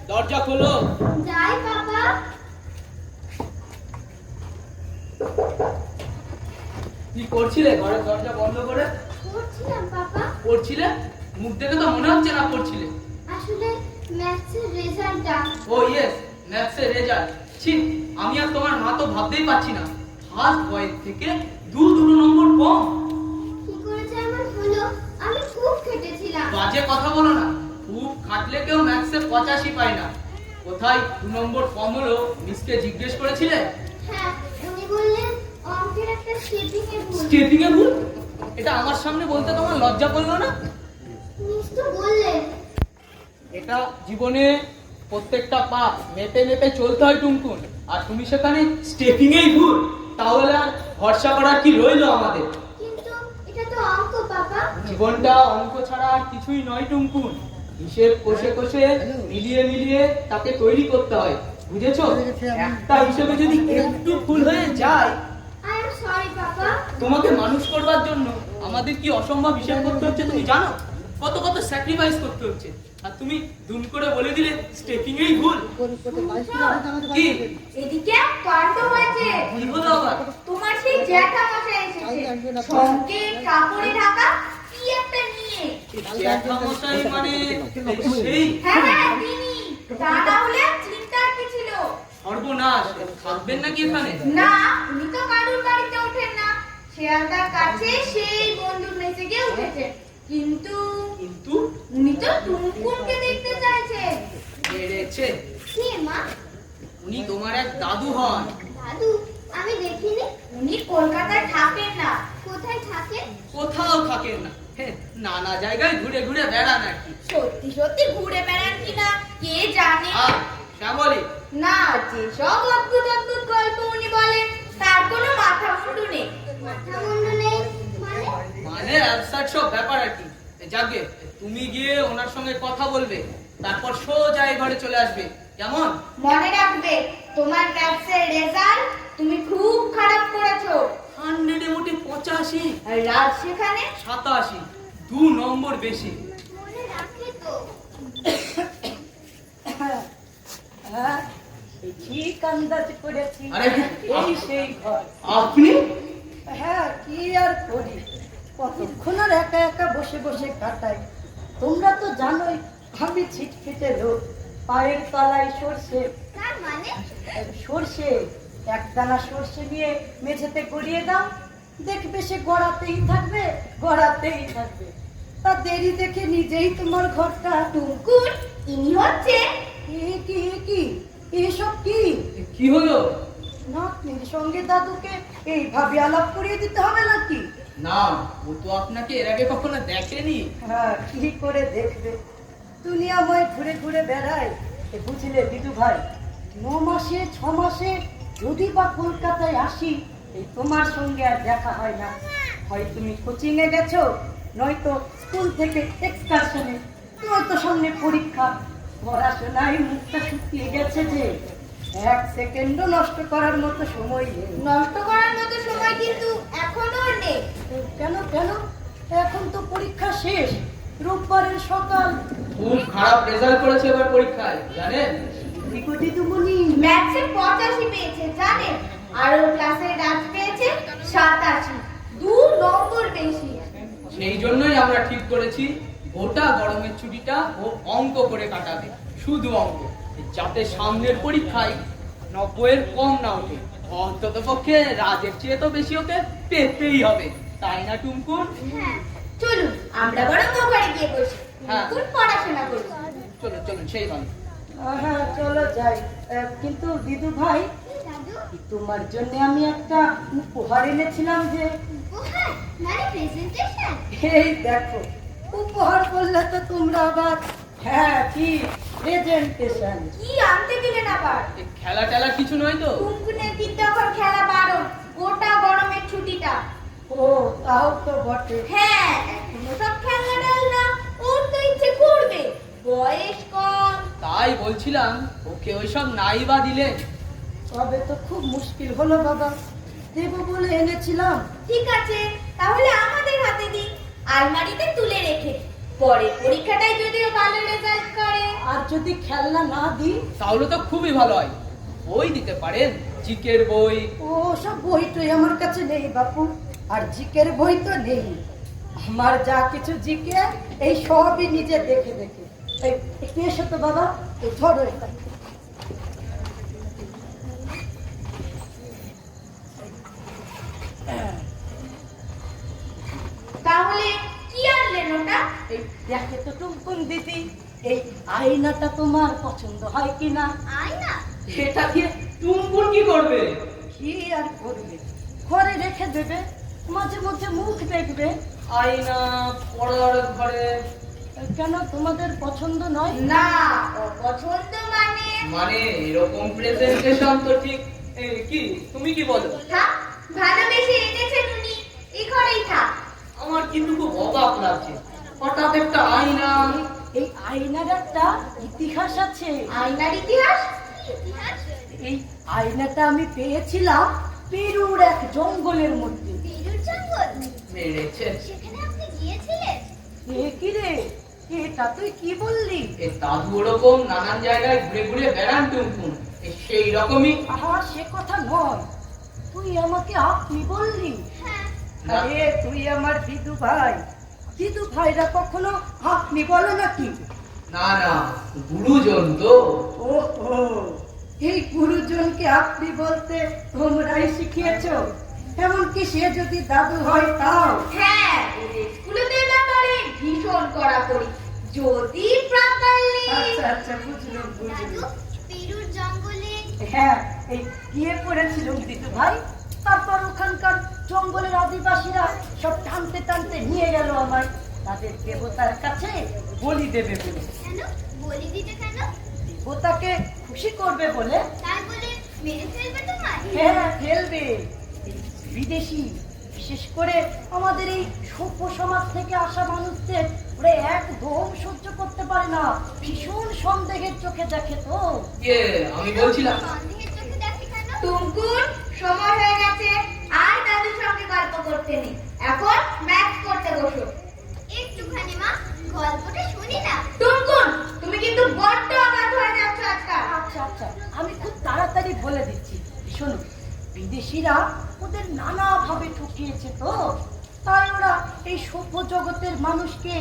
দরজা খোলো। যাই বাবা। কি করছিলে ঘরের দরজা বন্ধ করে? পড়ছিলাম বাবা। পড়ছিলে? মুখ দেখে তো মনে হচ্ছে না পড়ছিলে। আসলে ম্যাথসের রেজাল্টটা। ও ইয়েস, ম্যাথসের রেজাল্ট। ছি, আমি আর তোমার মা তো ভাবতেই পারছি না। ফার্স্ট বয়ের থেকে দুটো নম্বর কম। কি করে যে আমার হলো? আমি খুব খেটেছিলাম। বাজে কথা বলো না। খুব খাটলে কেউ ম্যাথসে 85 পায় না। কোথায় 2 নম্বর কম হলো মিসকে জিজ্ঞেস করেছিলে? হ্যাঁ, উনি বললেন অঙ্কের একটা স্টেপিং এ ভুল। স্টেপিং এ ভুল? এটা আমার সামনে বলতে তোমার লজ্জা করলো না? মিস তো বললেন। এটা জীবনে প্রত্যেকটা পা মেপে মেপে চলতে হয় টুনটুন, আর তুমি সেখানে স্টেপিং এই ভুল। তাহলে আর ভরসা করার কি রইলো আমাদের? কিন্তু এটা তো অঙ্ক বাবা। জীবনটা অঙ্ক ছাড়া আর কিছুই নয় টুনটুন। হিসেব কষে কষে মিলিয়ে মিলিয়ে তাকে তৈরি করতে হয়, বুঝেছো? একটা হিসেবে যদি একটু ভুল হয়ে যায়, আই এম সরি বাবা। তোমাকে মানুষ করবার জন্য আমাদের কি অসম্ভব হিসেব করতে হচ্ছে তুমি জানো? কত কত স্যাক্রিফাইস করতে হচ্ছে, আর তুমি দুম করে বলে দিলে স্টেপিং এই ভুল। কি এদিকে কাণ্ড হয়েছে। কি হলো আবার? তোমার সেই জ্যাঠা মশাই এসেছে, সঙ্গে কাপড়ে ঢাকা কি একটা নিয়ে। জ্যাঠামশাই মানে সেই? হ্যাঁ হ্যাঁ তিনি। তা না হলে চিন্তার কি ছিল? সর্বনাশ, থাকবেন নাকি এখানে? না, উনি তো কারুর বাড়িতে ওঠেন না। শেয়ালদার কাছে সেই বন্ধুর মেসে গিয়ে উঠেছে। কিন্তু কিন্তু উনি তো টুনটুনকে দেখতে চাইছেন। বেড়েছে। কে মা? উনি তোমার এক দাদু হন। দাদু? আমি দেখিনি। উনি কলকাতায় থাকেন না। কোথায় থাকে? কোথাও থাকেন না, নানা জায়গায় ঘুরে ঘুরে বেড়ান আর কি। সত্যি সত্যি ঘুরে বেড়ান কিনা কে জানে। শ্যামলী, না, যেসব অদ্ভুত অদ্ভুত গল্প উনি বলেন তার কোনো মাথা মুন্ডু নেই। মাথা মুন্ডু নেই মানে? মানে অ্যাবসার্ড সব ব্যাপার আর কি। যাকে তুমি গিয়ে ওনার সঙ্গে কথা বলবে, তারপর সোজা এই ঘরে চলে আসবে, কেমন? মনে রাখবে, তোমার ম্যাথসের রেজাল্ট তুমি খুব খারাপ করেছো। 100 এ মোটে 85, আর রাত সেখানে 87, 2 নম্বর বেশি। মনে রাখে তো। ঠিক আন্দাজ করেছি। আরে, এই সেই ঘর। আপনি? হ্যাঁ, কি আর করি, কতক্ষণ আর একা একা বসে বসে কাটাই। তোমরা তো জানোই আমি ছিটফিটে লোক, পায়ের তলায় সর্ষে। তার মানে? সর্ষে, একদানা সর্ষে নিয়ে মেঝেতে গড়িয়ে দাও, দেখবে সে গড়াতেই থাকবে, গড়াতেই থাকবে। তা দেরি দেখে নিজেই তোমার ঘরটা টুকুর ইনি হচ্ছে। কি এসব কি? কি হলো? নাতনির সঙ্গে দাদুকে এইভাবে আলাপ করিয়ে দিতে হবে নাকি? না, ও তো আপনাকে এর আগে কখনো দেখেনি। হ্যাঁ, কি করে দেখবে, দুনিয়াময় ঘুরে ঘুরে বেড়ায়। বুঝলে দিদু ভাই, 9 মাসে 6 মাসে যদি বা কলকাতায় আসি, এই তোমার সঙ্গে আর দেখা হয় না। হয় তুমি কোচিং এ গেছো, নয়তো স্কুল থেকে এক্সকারশনে, নয়তো সামনে পরীক্ষা। পড়াশোনায় মুখটা শুকিয়ে গেছে যে, 1 সেকেন্ডও নষ্ট করার মতো সময় নেই। নষ্ট করার মতো সময় কিন্তু এখনো নেই। কেন? এখন তো পরীক্ষা শেষ, রোববারের সকাল। খুব খারাপ রেজাল্ট করেছে এবার পরীক্ষায়, জানেন? দিদিমণি, ম্যাথসে 85 পেয়েছে জানেন, আর ওর ক্লাসে রাত পেয়েছে 87, 2 নম্বর বেশি। সেই জন্যই আমরা ঠিক করেছি গোটা গরমের ছুটিটা ও অঙ্ক করে কাটাবে। শুধু অঙ্ক, যাতে সামনের পরীক্ষায় 90-এর কম না ওঠে। অন্তত পক্ষে রাজের চেয়ে তো বেশি ওকে পেতেই হবে, তাই না টুমকুন? হ্যাঁ, চলুন আমরা বরং ও ঘরে গিয়ে বসি। হ্যাঁ। টুনকুন পড়াশোনা করুন। চলুন চলুন, সেই ভালো। হ্যাঁ চলো যাই। কিন্তু দিদু ভাই, দাদু তোমার জন্য আমি একটা উপহার এনেছিলাম যে। উপহার মানে প্রেজেন্টেশন? এই দেখো, উপহার করলে তো তোমরা আবার। হ্যাঁ কি প্রেজেন্টেশন? কি আনতে গেলেন আবার? এই খেলা টেলা কিছু নয় তো? টুনকুনের কিন্তু এখন খেলা বারণ, গোটা গরমের ছুটিটা। ও তাও তো বটে। হ্যাঁ, এখনো সব খেলনা টেলনা ওর তো ইচ্ছে করবে, বয়স কম। তাই বলছিলাম, ওকে ওইসব নাই বা দিলে। তবে তো খুব মুশকিল হলো বাবা, দেবো বলে এনেছিলাম। ঠিক আছে, তাহলে আমাদের হাতে দিন, আলমারিতে তুলে রেখে। পরে পরীক্ষাটায় যদিও ভালো রেজাল্ট করে। আর যদি খেলনা না দিই? তাহলে তো খুবই ভালো হয়। বই দিতে পারেন, জিকের বই। ও সব বইটই আমার কাছে নেই বাপু, আর জিকের বই তো নেই। আমার যা কিছু জিকে এই সবই নিজে দেখে দেখে। এই একটু এসো তো বাবা, এই ধরো এটা। তাহলে কি আনলেন ওটা? এই দেখে তো টুমকুন দিদি, এই আয়নাটা তোমার পছন্দ হয় কিনা? আয়না? এটা দিয়ে টুমকুন কি করবে? কি আর করবে, ঘরে রেখে দেবে, মাঝে মধ্যে মুখ দেখবে। আয়না পড়ার ঘরে? কেন তোমাদের পছন্দ নয়? না, অপছন্দ মানে? মানে এরকম প্রেজেন্টেশন তো ঠিক। কি তুমি কি বলো? থাক, ভালোবেসে এনেছেন উনি, এই ঘরেই থাক। আমার কিন্তু খুব অবাক লাগছে, হঠাৎ একটা আয়না। এই আয়নার একটা ইতিহাস আছে। আয়নার ইতিহাস? কি ইতিহাস? এই আয়নাটা আমি পেয়েছিলাম পেরুর এক জঙ্গলের মধ্যে। পেরুর জঙ্গল? মেরেছে। সেখানে আপনি গিয়েছিলেন? এ কি রে, এটা তুই কি বললি? এই দাদু ওরকম নানান জায়গায় ঘুরে ঘুরে বেড়ান টুমকুন, সেই রকমই। আহা সে কথা নয়, তুই আমাকে আপনি বললি। হ্যাঁ। আরে তুই আমার দিদু ভাই, দিদু ভাইরা কখনো আপনি বলে নাকি? না না, গুরুজন তো। ওহো, এই গুরুজনকে আপনি বলতে তোমরাই শিখিয়েছো? এমনকি সে যদি দাদু হয় তাও? হ্যাঁ, ওদের স্কুলের ব্যাপারে ভীষণ কড়াকড়ি, যদি প্রপারলি। আচ্ছা আচ্ছা বুঝলাম দাদু, বুঝলাম। পেরুর জঙ্গলে হ্যাঁ এই গিয়ে পড়েছিলাম দিদু ভাই, তারপর ওখানকার জঙ্গলের আদিবাসীরা সব টানতে টানতে নিয়ে গেল আমায় তাদের দেবতার কাছে বলি দেবে বলে। কেন বলি দিতে কেন? দেবতাকে খুশি করবে বলে। তাই বলে মেরে ফেলবে তোমায়? হ্যাঁ ফেলবে। এই বিদেশি, বিশেষ করে আমাদের এই সভ্য সমাজ থেকে আসা মানুষদের ওরা একদম সহ্য করতে পারে না, ভীষণ সন্দেহের চোখে দেখে তো। আমি বলছিলাম, সন্দেহের চোখে দেখে কেন? টুনকুন, সময় হয়ে গেছে, আর দাদুর সঙ্গে গল্প করতে নেই, এখন ম্যাথ করতে বসো। একটুখানি মা, গল্পটা শুনি না। টুনকুন, তুমি কিন্তু বড্ড অবাধ হয়ে যাচ্ছ আজকাল। আচ্ছা আচ্ছা আমি খুব তাড়াতাড়ি বলে দিচ্ছি। শোনো, বিদেশিরা ওদের নানাভাবে ঠকিয়েছে তো, তাই ওরা এই সভ্য জগতের মানুষকে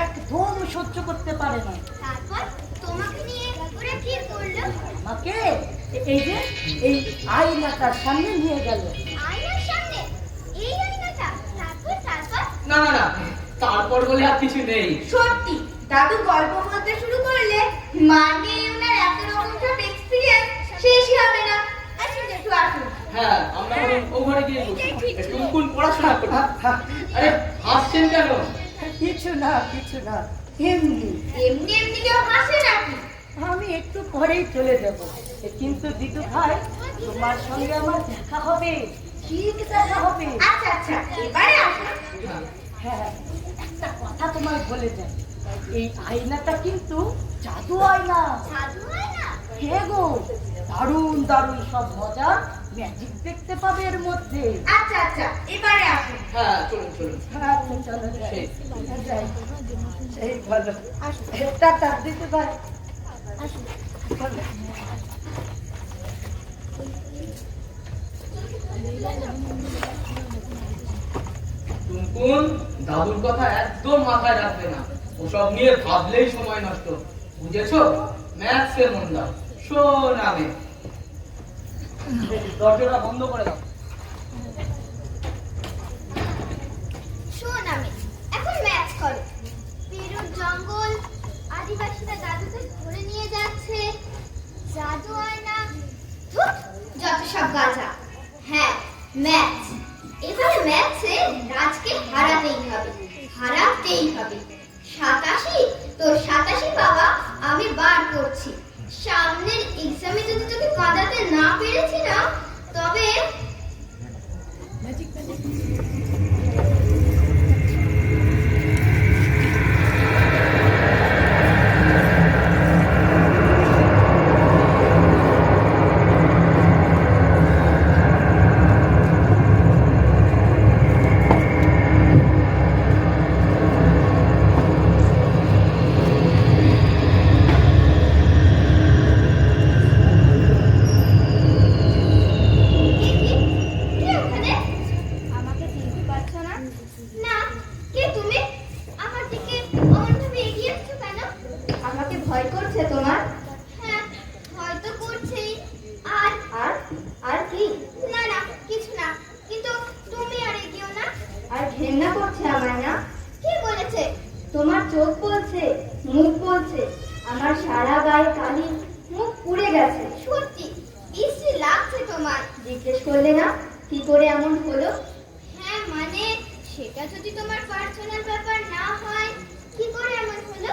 একদম সহ্য করতে পারে না। তারপর তোমাকে নিয়ে ওরা কি করলো? আমাকে এই যে এই আয়নাটার সামনে নিয়ে গেল। আয়নার সামনে? এই আয়নাটা? তারপর? না না না, তারপর বলে আর কিছু নেই। সত্যি, দাদু গল্প বলতে শুরু করলে মানে ওনার এত রকম সব এক্সপিরিয়েন্স শেষই হবে না। আসুন একটু আসুন। হ্যাঁ, আমরা বরং ও ঘরে গিয়ে বসি। এটাই ঠিক। টুমকুন পড়াশোনা করবে। আরে হাসছেন কেন? কিছু না কিছু না, এমনি। এমনি এমনি কেউ হাসে নাকি? আমি একটু পরেই চলে যাব, কিন্তু দিদু ভাই তোমার সঙ্গে আমার দেখা হবে, ঠিক দেখা হবে। আচ্ছা আচ্ছা, এবারে আসুন। হ্যাঁ একটা কথা তোমায় বলে যাই, এই আয়নাটা কিন্তু জাদু আয়না। সাধু আয়না? হ্যাঁ গো, দারুণ দারুণ সব মজার ম্যাজিক দেখতে পাবে এর মধ্যে। আচ্ছা আচ্ছা, এবারে আসুন। হ্যাঁ চলুন চলুন। আচ্ছা চলো যাই। যাই। সেই ভালো, টাটা দিতে ভাই। চলো। টুনকুন, দাদুর কথা একদম মাথায় রাখবে না, ওসব নিয়ে ভাবলেই সময় নষ্ট, বুঝেছো? ম্যাথসে মন দাও, সোনামে। দরজাটা বন্ধ করে দাও। শোন আমি এখন ম্যাচ করো। পেরুর জঙ্গল, আদিবাসীরা দাদুকে ধরে নিয়ে যাচ্ছে, জাদু আয়না, ধুৎ, যত সব গাঁজা। হ্যাঁ, ম্যাচ। এবারে ম্যাচে রাজকে হারাতেই হবে, হারাতেই হবে। 87, তো 87 পাওয়া আমি বার করছি। সামনের এক্সামে যদি তোকে কাঁদাতে না পেরেছি না, তবে আমাকে চিনতে পারছো না? না, কে তুমি? আমার দিকে অমনভাবে এগিয়ে আসছো কেন? আমাকে ভয় করছে তোমার? হ্যাঁ, ভয় তো করছেই। আর আর আর কি? না না, কিছু না। কিন্তু তুমি আর এগিয়েও না। আর ঘেন্না করছে আমার না? কে বলেছে? তোমার চোখ বলছে, মুখ বলছে। আমার সারা গায়ে কালি, মুখ পুড়ে গেছে। সত্যি ইসি লাগছে তোমার। জিজ্ঞেস করলে না কি করে এমন হলো? হ্যাঁ মানে সেটা যদি তোমার পার্সোনাল ব্যাপার না হয়, কি করে এমন হলো?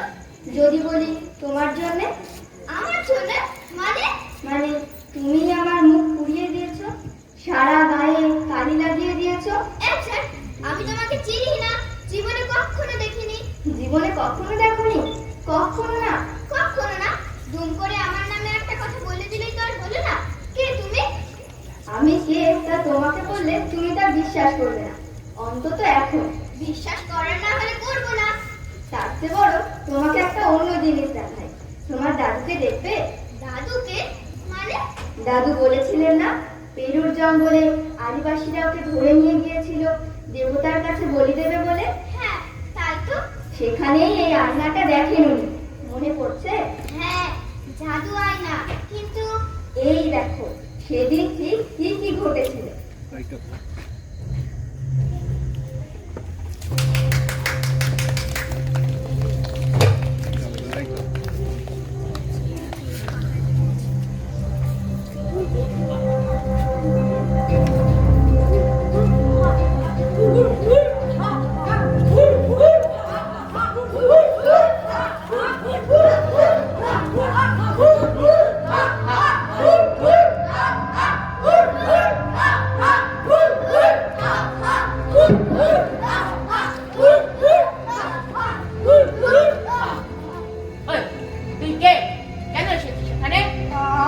যদি বলি তোমার জন্য। আমার জন্য? মানে মানে তুমি আমার মুখ পুড়িয়ে দিয়েছো, সারা গায়ে কালি লাগিয়ে দিয়েছো। আচ্ছা, আমি তোমাকে চিনি না, জীবনে কখনো দেখিনি। জীবনে কখনো দেখোনি? কখনো না? কখনো না? দুম করে আমার নামে একটা কথা বলে দিলেই তো আর হলো না। কে তুমি? আমি কে তা তোমাকে বললে তুমি তা বিশ্বাস করবে না, অন্তত এখন। বিশ্বাস করার না হলে করবো না। তার চেয়ে বড় তোমাকে একটা অন্য জিনিস দেখাই। তোমার দাদুকে দেখবে? দাদুকে মানে? দাদু বলেছিলেন না পেরুর জঙ্গলে আদিবাসীরা ওকে ধরে নিয়ে গিয়েছিল দেবতার কাছে বলি দেবে বলে? হ্যাঁ, তাই তো। সেখানেই এই আয়নাটা দেখেন উনি, মনে পড়ছে? হ্যাঁ, জাদু আয়না। কিন্তু এই দেখো সেদিন ঠিক কি কি ঘটেছিল। ওই, তুই কে? কেন এসেছিস এখানে?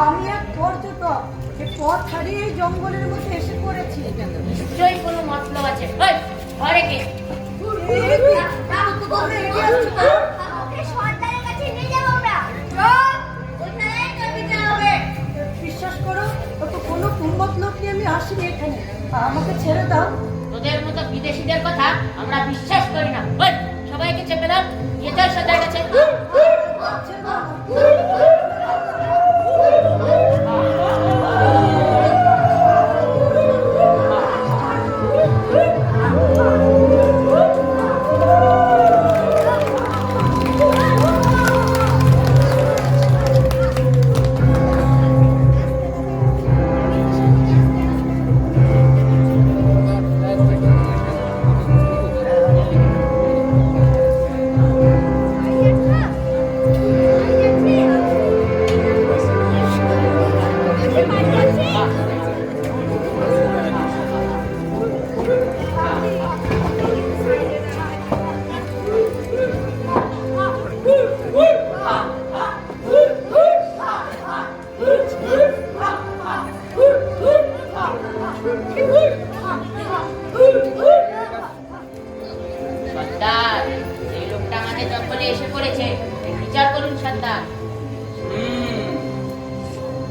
আমি এক পর্যটক, যে পথ হারিয়ে এই জঙ্গলের মধ্যে এসে পড়েছি। নিশ্চয়ই কোনো মতলব আছে। ওই, ঘরে কে? ওকে সর্দারের কাছে নিয়ে যাবো আমরা। চল, ওখানেই তোর বিচার হবে। বিশ্বাস করো, ও তো কোনো কুমতলব নিয়ে আমি আসিনি এখানে। আমাকে ছেড়ে দাও। তোদের মতো বিদেশিদের কথা আমরা বিশ্বাস করি না। ওই, সবাইকে চেপে দাও, নিয়ে চল সর্দার কাছে। ছেড়ে দাও। সর্দার, এই লোকটা আমাদের জঙ্গলে এসে পড়েছে, এর বিচার করুন সর্দার।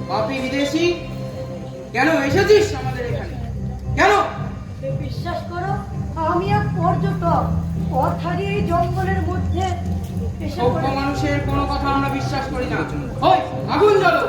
পাপী বিদেশি, কেন এসেছিস আমাদের এখানে? কেন? বিশ্বাস করো, আমি এক পর্যটক, পথ হারিয়ে এই জঙ্গলের মধ্যে সভ্য মানুষের কোনো কথা আমরা বিশ্বাস করি না। ওই আগুন জ্বালো।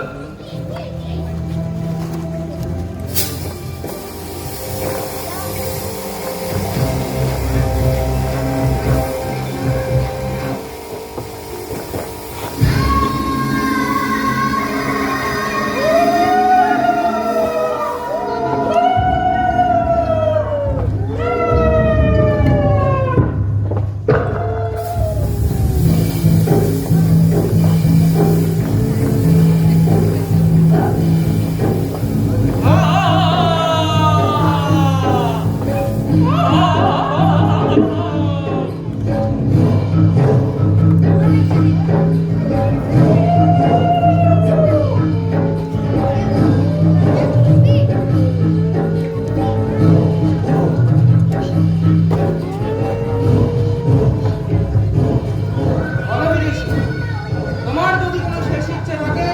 তোমার যদি কোনো শেষ ইচ্ছে থাকে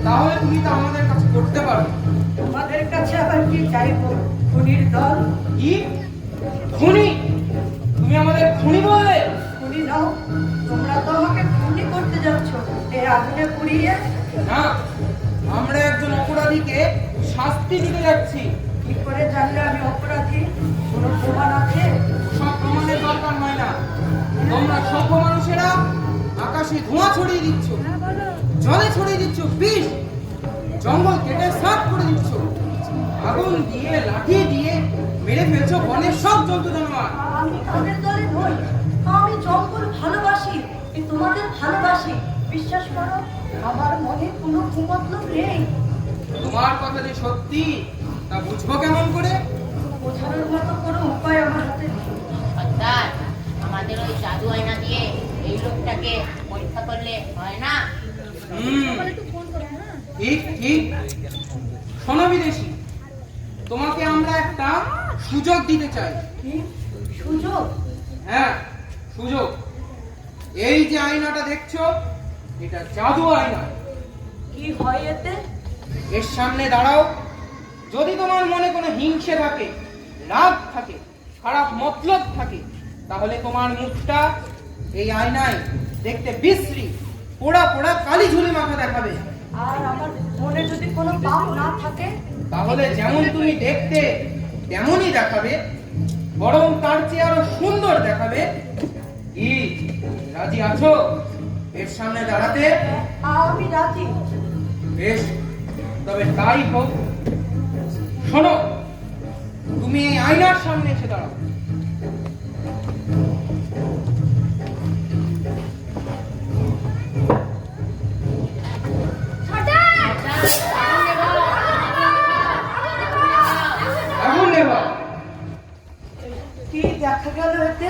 তাহলে তুমি তা আমাদের কাছে করতে পারো। তোমাদের কাছে আবার কি চাইবো? খুনির দল? কি খুনি? তুমি আমাদের খুনি বললে? খুনি নাও, তোমরা তো আমাকে খুনি করতে যাচ্ছ এই আগুনে পুড়িয়ে। না, আমরা একজন অপরাধীকে শাস্তি দিতে যাচ্ছি। কি করে জানলে আমি অপরাধী? কোনো প্রমাণ আছে? সব প্রমাণের দরকার হয় না। তোমরা সভ্য মানুষেরা আকাশে ধোঁয়া ছড়িয়ে দিচ্ছ, জলে ছড়িয়ে দিচ্ছ বিষ, জঙ্গল কেটে সাফ করে দিচ্ছ, আগুন দিয়ে লাঠি দিয়ে মেরে ফেলছো বনের সব জন্তু জানোয়ার। আমি তাদের দলে নই, আমি জঙ্গল ভালোবাসি, এই তোমাদের ভালোবাসি। বিশ্বাস করো, আমার মনে কোনো কুমতলব নেই। তোমার কথা যে সত্যি তা বুঝবো কেমন করে? বোঝানোর মতো কোনো উপায় আমার হাতে নেই। সর্দার, আমাদের ওই জাদু আয়না দিয়ে এই লোকটাকে পরীক্ষা করলে হয় না? ঠিক ঠিক। শোনো বিদেশি, তোমাকে আমরা একটা সুযোগ দিতে চাই। কি সুযোগ? হ্যাঁ, সুযোগ। এই যে আয়নাটা দেখছো, এটা জাদু আয়না। কি হয় এতে? এর সামনে দাঁড়াও। যদি তোমার মনে কোনো হিংসে থাকে, রাগ থাকে, খারাপ মতলব থাকে, তাহলে তোমার মুখটা এই আয়নায় দেখতে বিশ্রী, পোড়া পোড়া কালি ঝুলি মাথা দেখাবে। আর আমার মনে যদি কোনো পাপ না থাকে? তাহলে যেমন তুমি দেখতে তেমনই দেখাবে, বরং তার চেয়ে আরো সুন্দর দেখাবে। কি রাজি আছো এর সামনে দাঁড়াতে? আমি রাজি। বেশ, তবে তাই হোক। শোনো, তুমি এই আয়নার সামনে এসে দাঁড়াও। আগুন নেবা। কি দেখা গেল এতে?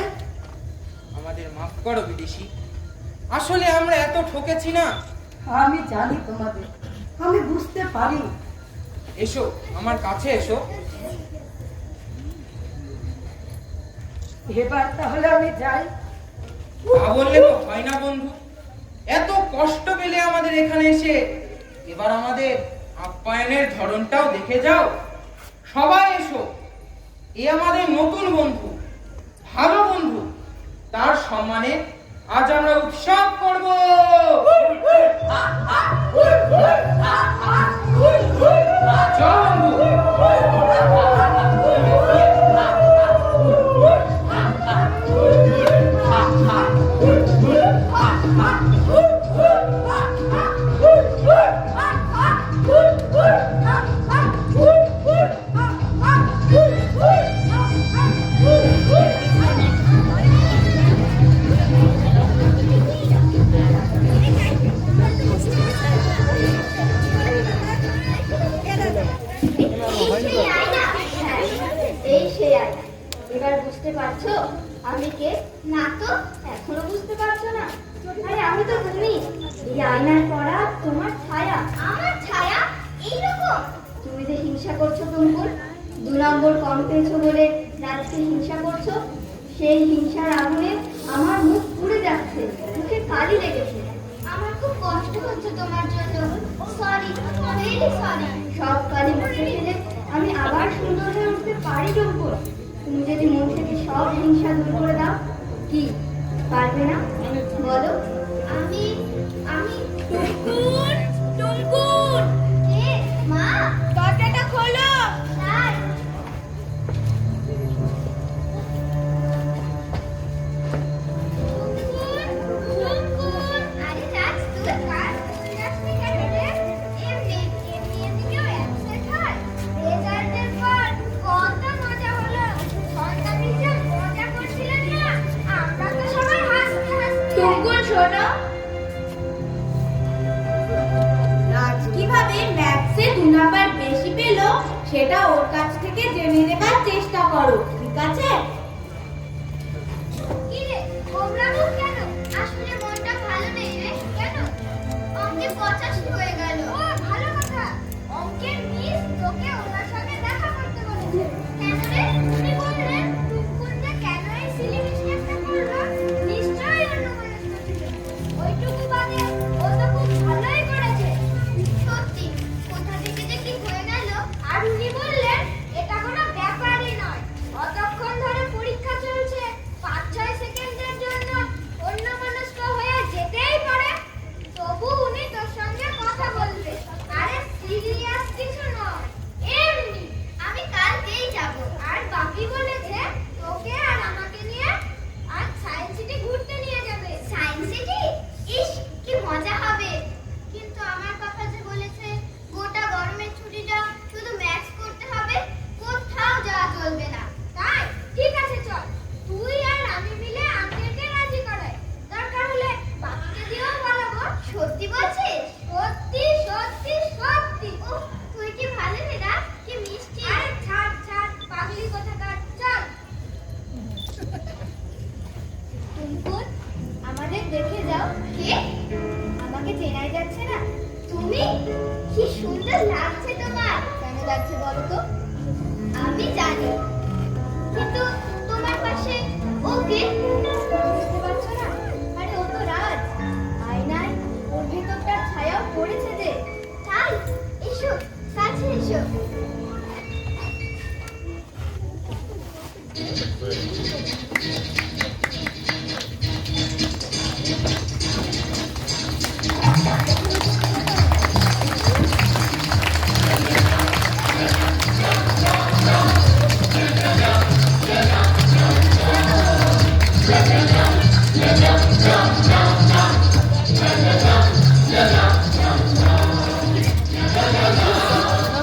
আমাদের মাফ করো বিদেশি, আসলে আমরা এত ঠকেছি না। আমি জানি তোমাদের, আমি বুঝতে পারি। এসো আমার কাছে এসো। এবার তাহলে আমি যাই। তা বললে তো হয় না বন্ধু, এত কষ্ট পেলে আমাদের এখানে এসে এবার আমাদের আপ্যায়নের ধরনটাও দেখে যাও। সবাই এসো, এ আমাদের নতুন বন্ধু, ভালো বন্ধু, তার সম্মানে আজ আমরা উৎসব করব। চলো বন্ধু। এই সেই আয়না। এবার বুঝতে পারছো আমি কে? না তো, এখনো বুঝতে পারছো না? আরে আমি তো তুমি। এই আয়নার পড়া তোমার ছায়া। আমার ছায়া? এইরকম? তুমি যে হিংসা করছো টুম্পুর, 2 নম্বর কম পেয়েছো বলে রাজকে হিংসা করছো, সেই হিংসার আগুনে আমার মুখ পুড়ে যাচ্ছে, মুখে কালি লেগেছে। আমার খুব কষ্ট হচ্ছে তোমার জন্য। Sorry, very sorry. সব কালি মুছে ফেলে আমি আবার সুন্দর হয়ে উঠতে পারি টুম্পুর। তুমি যদি মন থেকে সব হিংসা দূর করে দাও। কি পারবে না? বলো। বলো। আমি আমি টুনটুন, টুনটুন, কে মা? দরজাটা খোলো। তাই আরে রাজ, তুই কার স্কুল যাসনি কেন রে? এমনি কেউ অ্যাবসেন্ট হয়? রেজাল্টের পর কত মজা হলো। ঘন্টা পিছন মজা করছিলেন না? আমরা তো সবাই হাসতে হাসতে টুনটুন শোনো, রাজ কিভাবে ম্যাথসে 2 নাম্বার বেশি পেল সেটা ওর কাছ থেকে জেনে নেবার চেষ্টা করো, ঠিক আছে? কি রে, গোবরাবো কেন? আসলে মনটা ভালো নেই রে। কেন? অঙ্কে 85 হয়ে গেল। ও ভালো কথা। অঙ্কের মিস তোকে ওনার সঙ্গে দেখা করতে বলেছে। কেন রে? তুমি বললে টুকুন যে কেন এই সিলি মিস্টেকটা করলো? নিশ্চয়ই অন্য মনস্ক ছিল। ওইটুকু বাদে ও তো খুব ভালোই করেছে। সত্যি, কোথা থেকে যে কি হয়ে গেল। আর উনি বললেন এটা কোনো ব্যাপারই নয়। অতক্ষণ ধরে পরীক্ষা চলছে, 5-6 সেকেন্ডের জন্য অন্যমনস্ক হয়ে যেতেই পারে। তবু উনি তোর সঙ্গে কথা বলবে। আরে সিরিয়াস কিছু নয়, এমনি। আমি কালকেই যাব। আর বাপি বলেছে তোকে আর আমাকে নিয়ে আজ সায়েন্স সিটি ঘুরতে নিয়ে যাবে। Science city? ইস, কি মজা হবে। কিন্তু আমার পাপা যে বলেছে গোটা গরমের ছুটিটা শুধু ম্যাথস করতে হবে, কোথাও যাওয়া চলবে না। তাই ঠিক আছে, চল তুই আর আমি মিলে আঙ্কেলকে রাজি করাই। দরকার হলে বাকিকে দিয়েও বলাবো। সত্যি বলছিস? সত্যি সত্যি সত্যি। উফ, তুই কি ভালো রে রা, কি মিষ্টি। আরে ছাড় ছাড়, পাগলি কোথাকার, চল। টুনটুন, আমাদের দেখে যাও। কে? আমাকে চেনাই যাচ্ছে না? তুমি? কি সুন্দর লাগছে তোমার। কেন লাগছে বলো তো? আমি জানি, কিন্তু তোমার পাশে ও কে? বুঝতে পারছো না? আরে ও তো রাজ। আয়নায় ওর ভেতরটার ছায়াও পড়েছে যে। তাই? এসো, কাছে এসো।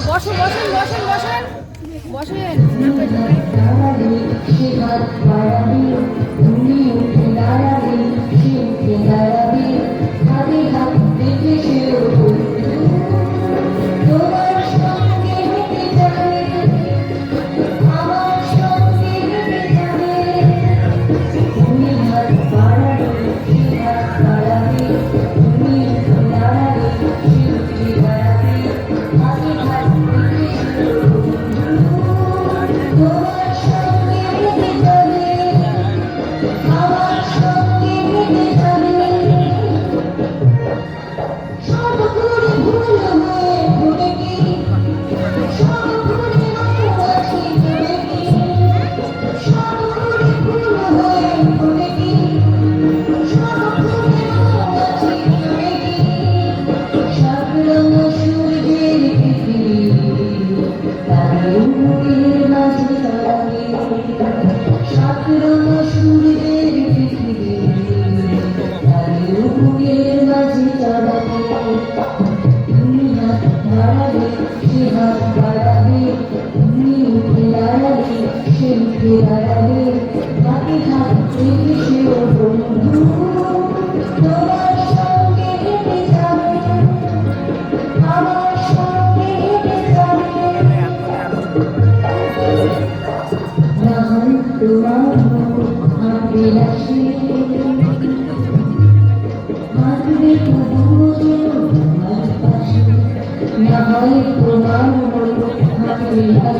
বসেন বসেন বসেন বসেন বসেন।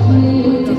Thank you.